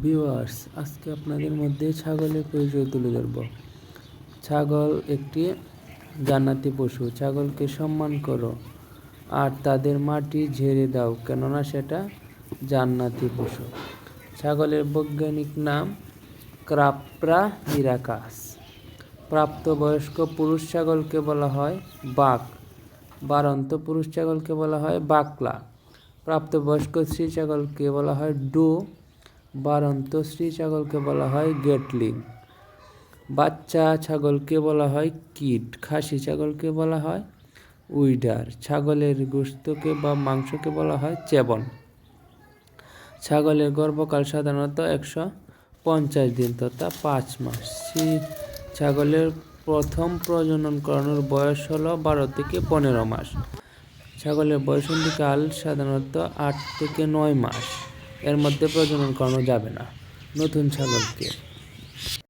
Viewers, আজকে আপনাদের মধ্যে ছাগলের পরিচয় তুলে ধরব। ছাগল একটি জান্নাতি পশু। ছাগলকে সম্মান করো আর তাদের মাটি ঝেড়ে দাও, কেননা সেটা জান্নাতি পশু। ছাগলের বৈজ্ঞানিক নাম ক্রাপ্রা হিরাকাস। প্রাপ্তবয়স্ক পুরুষ ছাগলকে বলা হয় বাক। বাড়ন্ত পুরুষ ছাগলকে বলা হয় বাকলা। প্রাপ্তবয়স্ক স্ত্রী ছাগলকে বলা হয় ডো। বাড়ন্ত স্ত্রী ছাগলকে বলা হয় গেটলিং। বাচ্চা ছাগলকে বলা হয় কিড। খাসি ছাগলকে বলা হয় উইডার। ছাগলের গোশতকে বা মাংসকে বলা হয় চেবন। ছাগলের গর্ভকাল সাধারণত 150 দিন তথা 5 মাস। ছাগলের প্রথম প্রজনন করানোর বয়স হলো 12 থেকে 15 মাস। ছাগলের বয়সন্ধিকাল সাধারণত 8 থেকে 9 মাস। এর মধ্যে প্রজনন করানো যাবে না। নতুন ছাগলকে